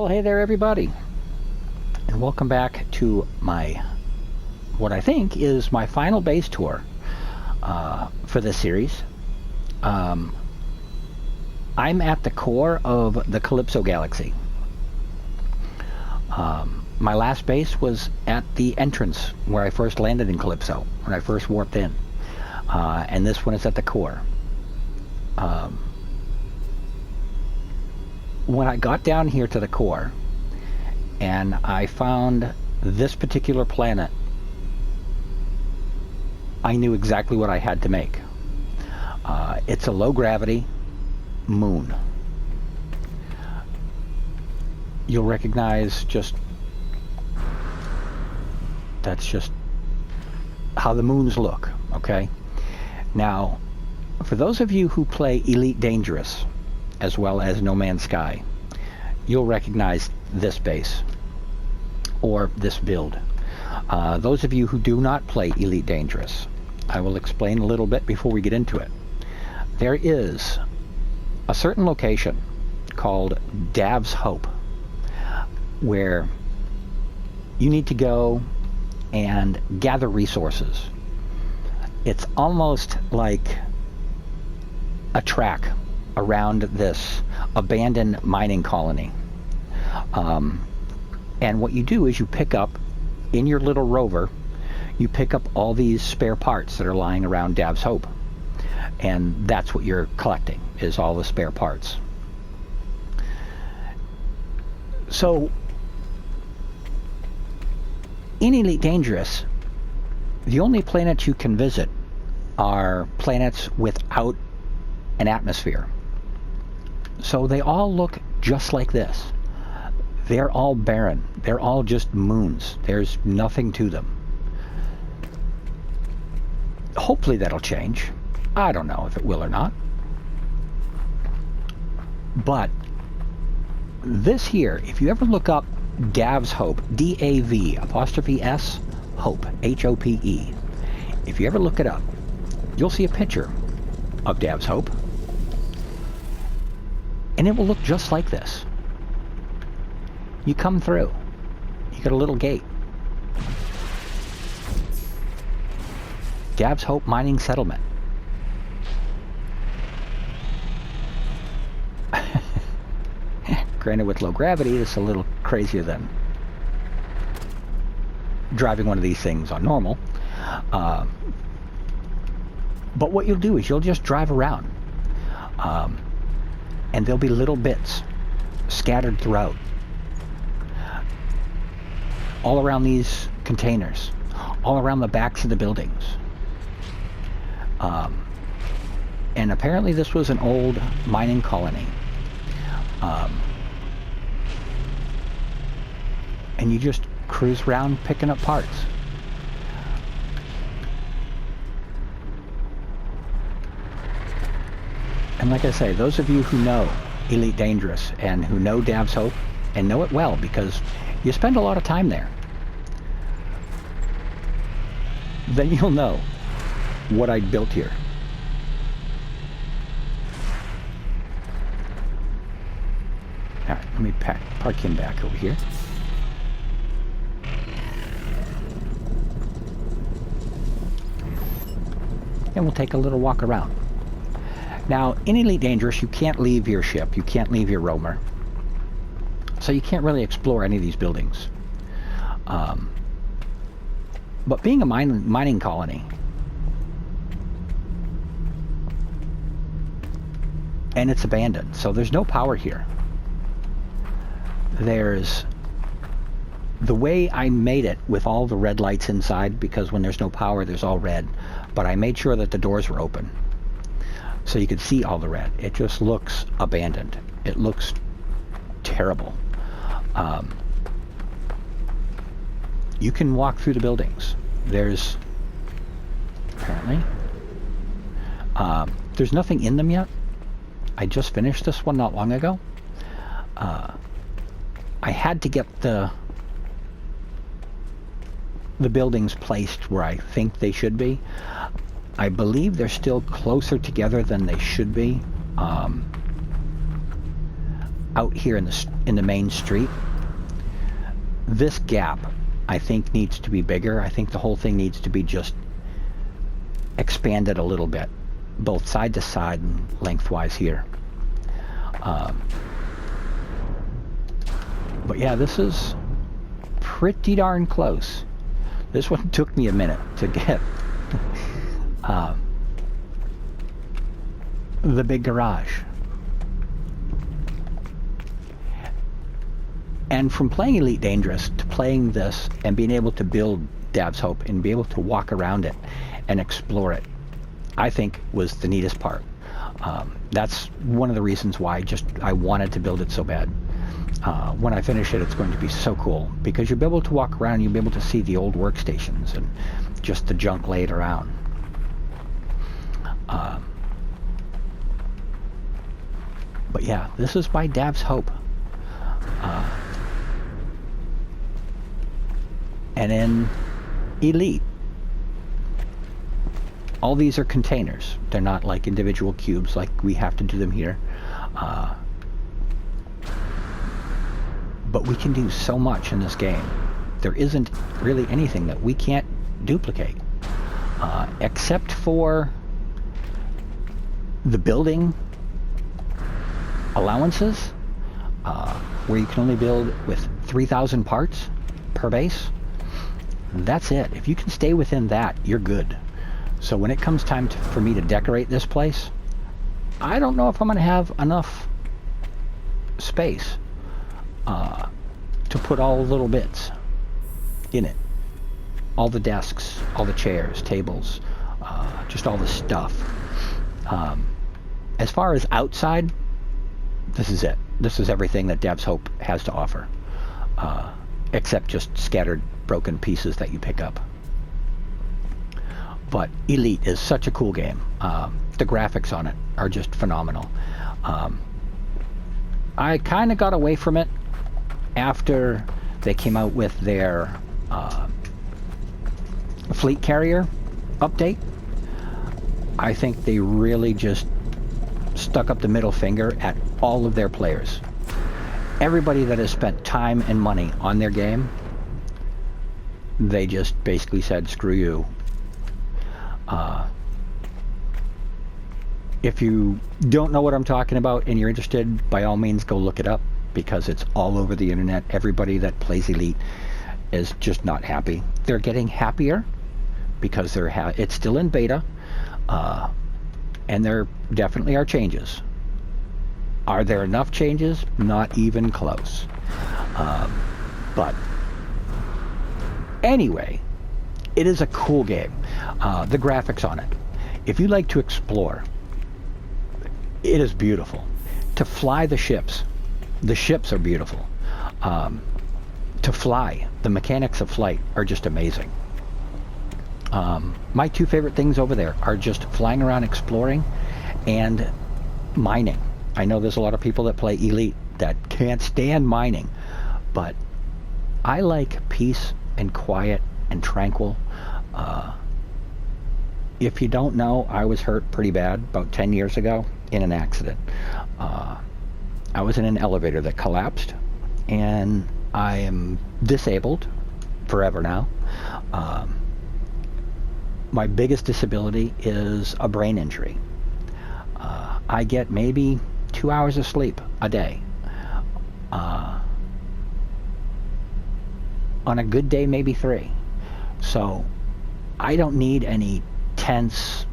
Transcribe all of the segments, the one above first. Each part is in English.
Well, hey there everybody, and welcome back to what I think is my final base tour for this series. I'm at the core of the Calypso Galaxy. My last base was at the entrance where I first landed in Calypso, when I first warped in, and this one is at the core. When I got down here to the core and I found this particular planet, I knew exactly what I had to make. It's a low gravity moon. You'll recognize that's just how the moons look, okay? Now, for those of you who play Elite Dangerous, as well as No Man's Sky, you'll recognize this base, or this build. Those of you who do not play Elite Dangerous, I will explain a little bit before we get into it. There is a certain location called Dav's Hope, where you need to go and gather resources. It's almost like a track around this abandoned mining colony. And what you do is you pick up, in your little rover, you pick up all these spare parts that are lying around Dav's Hope. And that's what you're collecting, is all the spare parts. So, in Elite Dangerous, the only planets you can visit are planets without an atmosphere. So they all look just like this. They're all barren. They're all just moons. There's nothing to them. Hopefully that'll change. I don't know if it will or not. But this here, if you ever look up Dav's Hope, D-A-V'(S), Hope, H-O-P-E. If you ever look it up, you'll see a picture of Dav's Hope. And it will look just like this. You come through. You got a little gate. Dav's Hope Mining Settlement. Granted, with low gravity, it's a little crazier than driving one of these things on normal. But what you'll do is you'll just drive around. And there'll be little bits scattered throughout, all around these containers, all around the backs of the buildings. And apparently this was an old mining colony. And you just cruise around picking up parts. And like I say, those of you who know Elite Dangerous and who know Dav's Hope, and know it well because you spend a lot of time there, then you'll know what I built here. Alright, let me park him back over here. And we'll take a little walk around. Now, in Elite Dangerous, you can't leave your ship. You can't leave your roamer. So you can't really explore any of these buildings. But being a mining colony, and it's abandoned, so there's no power here. There's the way I made it with all the red lights inside, because when there's no power, there's all red. But I made sure that the doors were open, so you could see all the red. It just looks abandoned. It looks terrible. You can walk through the buildings. There's apparently there's nothing in them yet. I just finished this one not long ago. I had to get the buildings placed where I think they should be. I believe they're still closer together than they should be. out here in the main street. This gap, I think, needs to be bigger. I think the whole thing needs to be just expanded a little bit, both side to side and lengthwise here. But yeah, this is pretty darn close. This one took me a minute to get. The big garage. And from playing Elite Dangerous to playing this and being able to build Dab's Hope and be able to walk around it and explore it, I think was the neatest part. That's one of the reasons why I wanted to build it so bad. When I finish it, it's going to be so cool because you'll be able to walk around, you'll be able to see the old workstations and just the junk laid around. But yeah, this is by Dab's Hope. And in Elite, all these are containers. They're not like individual cubes like we have to do them here. But we can do so much in this game. There isn't really anything that we can't duplicate. Except for the building allowances, where you can only build with 3,000 parts per base. That's it. If you can stay within that, you're good. So when it comes time for me to decorate this place, I don't know if I'm going to have enough space to put all the little bits in it. All the desks, all the chairs, tables, just all the stuff. As far as outside, this is it. This is everything that Dab's Hope has to offer, except just scattered broken pieces that you pick up. But Elite is such a cool game. The graphics on it are just phenomenal. I kind of got away from it after they came out with their fleet carrier update. I think they really just stuck up the middle finger at all of their players. Everybody that has spent time and money on their game, they just basically said, screw you. If you don't know what I'm talking about and you're interested, by all means go look it up, because it's all over the internet. Everybody that plays Elite is just not happy. They're getting happier because it's still in beta, and there definitely are changes. Are there enough changes? Not even close. But anyway, it is a cool game. The graphics on it, if you like to explore, it is beautiful. To fly the ships are beautiful. To fly, the mechanics of flight are just amazing. My two favorite things over there are just flying around exploring and mining. I know there's a lot of people that play Elite that can't stand mining, but I like peace and quiet and tranquil. If you don't know, I was hurt pretty bad about 10 years ago in an accident. I was in an elevator that collapsed, and I am disabled forever now. My biggest disability is a brain injury. I get maybe 2 hours of sleep a day. On a good day, maybe 3. So I don't need any tense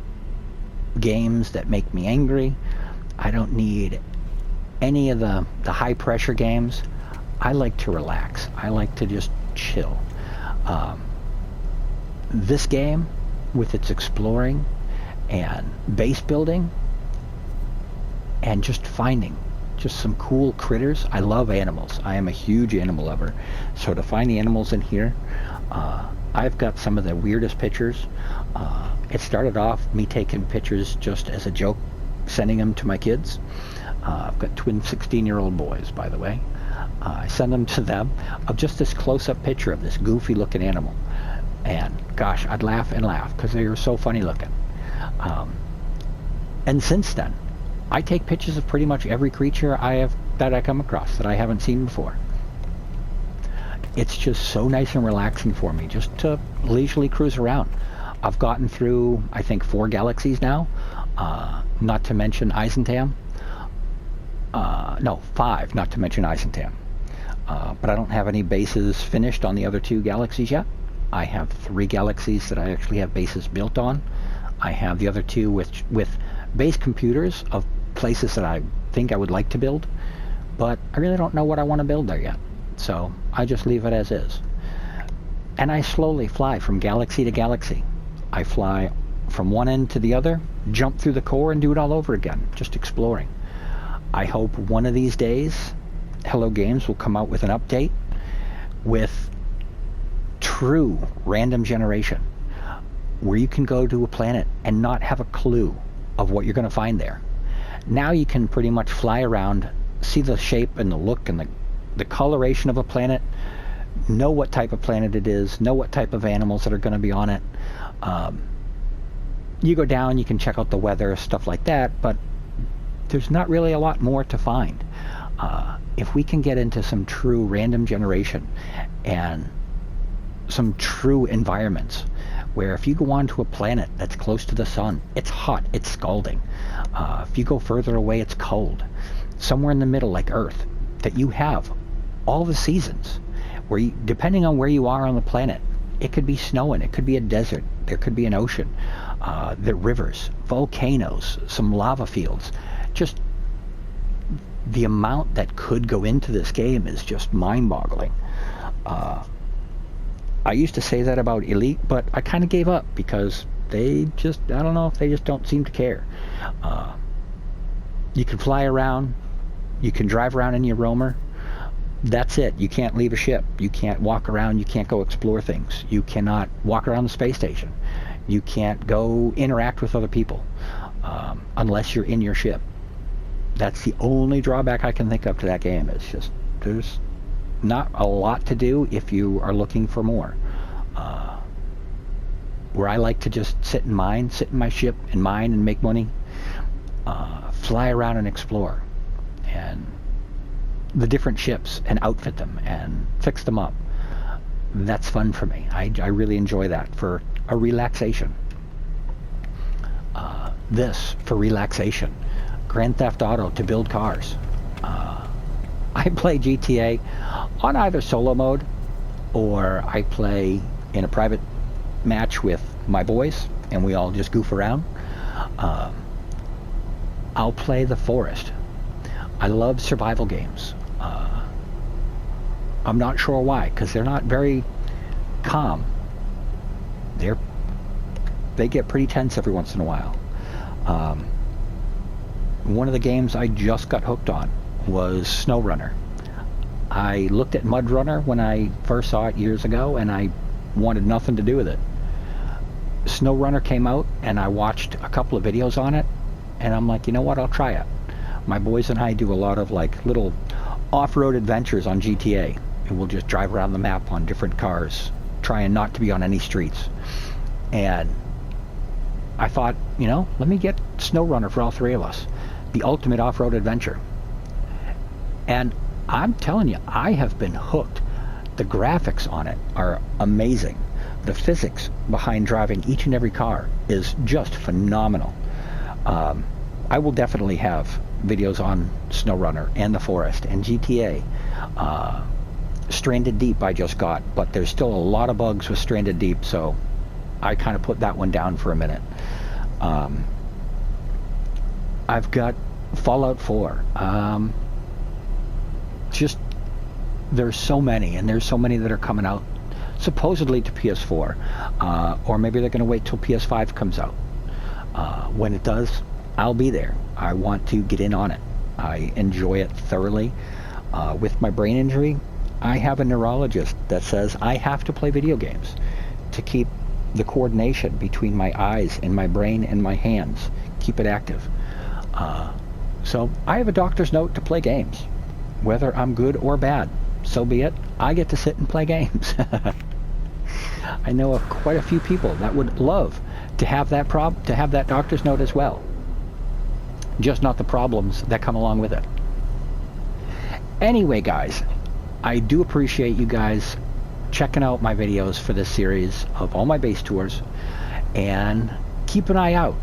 games that make me angry. I don't need any of the high pressure games. I like to relax. I like to just chill. This game, with its exploring and base building and just finding just some cool critters. I love animals. I am a huge animal lover. So to find the animals in here, I've got some of the weirdest pictures. It started off me taking pictures just as a joke, sending them to my kids. I've got twin 16-year-old boys, by the way. I send them to them of just this close-up picture of this goofy-looking animal. And gosh, I'd laugh and laugh because they were so funny looking. And since then, I take pictures of pretty much every creature I have that I come across that I haven't seen before. It's just so nice and relaxing for me just to leisurely cruise around. I've gotten through, I think, 4 galaxies now, not to mention Eisentam. No, 5, not to mention Eisentam. But I don't have any bases finished on the other 2 galaxies yet. I have 3 galaxies that I actually have bases built on. I have the other 2 with base computers of places that I think I would like to build, but I really don't know what I want to build there yet. So I just leave it as is. And I slowly fly from galaxy to galaxy. I fly from one end to the other, jump through the core, and do it all over again, just exploring. I hope one of these days Hello Games will come out with an update with true random generation, where you can go to a planet and not have a clue of what you're going to find there. Now you can pretty much fly around, see the shape and the look and the coloration of a planet, know what type of planet it is, know what type of animals that are going to be on it. You go down, you can check out the weather, stuff like that, but there's not really a lot more to find. If we can get into some true random generation and some true environments, where if you go onto a planet that's close to the sun, it's hot, it's scalding. If you go further away, it's cold. Somewhere in the middle, like Earth, that you have all the seasons, where you, depending on where you are on the planet, it could be snowing, it could be a desert, there could be an ocean, the rivers, volcanoes, some lava fields. Just the amount that could go into this game is just mind-boggling. I used to say that about Elite, but I kind of gave up because they just, I don't know, if they just don't seem to care. You can fly around, you can drive around in your roamer. That's it. You can't leave a ship. You can't walk around. You can't go explore things. You cannot walk around the space station. You can't go interact with other people unless you're in your ship. That's the only drawback I can think of to that game. It's just, there's not a lot to do if you are looking for more. Where I like to just sit in my ship and mine and make money, fly around and explore, and the different ships and outfit them and fix them up. That's fun for me. I really enjoy that for a relaxation. This for relaxation. Grand Theft Auto to build cars. I play GTA on either solo mode, or I play in a private match with my boys and we all just goof around. I'll play The Forest. I love survival games. I'm not sure why, because they're not very calm. They get pretty tense every once in a while. One of the games I just got hooked on was SnowRunner. I looked at MudRunner when I first saw it years ago, and I wanted nothing to do with it. SnowRunner came out, and I watched a couple of videos on it, and I'm like, you know what, I'll try it. My boys and I do a lot of like little off-road adventures on GTA, and we'll just drive around the map on different cars, trying not to be on any streets. And I thought, you know, let me get SnowRunner for all 3 of us. The ultimate off-road adventure. And I'm telling you, I have been hooked. The graphics on it are amazing. The physics behind driving each and every car is just phenomenal. I will definitely have videos on SnowRunner and The Forest and GTA. Stranded Deep I just got, but there's still a lot of bugs with Stranded Deep, so I kind of put that one down for a minute. I've got Fallout 4. Just, there's so many, and there's so many that are coming out supposedly to PS4, or maybe they're going to wait till PS5 comes out. When it does, I'll be there. I want to get in on it. I enjoy it thoroughly. With my brain injury, I have a neurologist that says I have to play video games to keep the coordination between my eyes and my brain and my hands, keep it active. So I have a doctor's note to play games. Whether I'm good or bad, so be it. I get to sit and play games. I know of quite a few people that would love to have that doctor's note as well. Just not the problems that come along with it. Anyway, guys, I do appreciate you guys checking out my videos for this series of all my base tours, and keep an eye out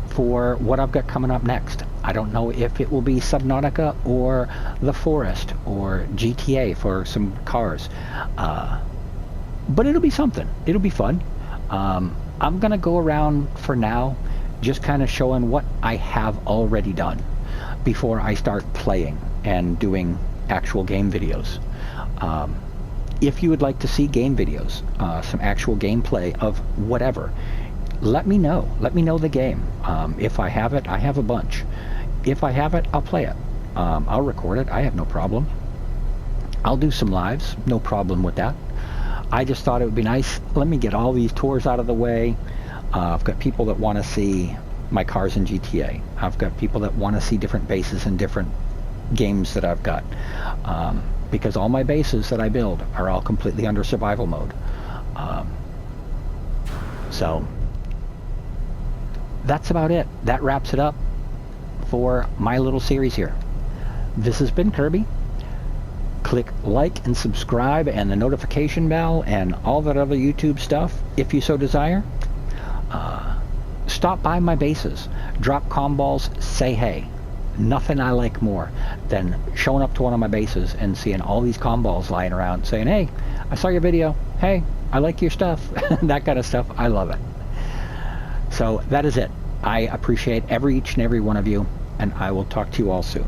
for what I've got coming up next. I don't know if it will be Subnautica or The Forest or GTA for some cars, but it'll be something. It'll be fun. I'm gonna go around for now just kind of showing what I have already done before I start playing and doing actual game videos. If you would like to see game videos, some actual gameplay of whatever, let me know. Let me know the game. If I have it, I have a bunch. If I have it, I'll play it. I'll record it. I have no problem. I'll do some lives. No problem with that. I just thought it would be nice. Let me get all these tours out of the way. I've got people that want to see my cars in GTA. I've got people that want to see different bases and different games that I've got. Because all my bases that I build are all completely under survival mode. So that's about it. That wraps it up for my little series here. This has been Kirby. Click like and subscribe and the notification bell and all that other YouTube stuff if you so desire. Stop by my bases. Drop comm balls. Say hey. Nothing I like more than showing up to one of my bases and seeing all these comm balls lying around saying, hey, I saw your video. Hey, I like your stuff. That kind of stuff. I love it. So that is it. I appreciate each and every one of you, and I will talk to you all soon.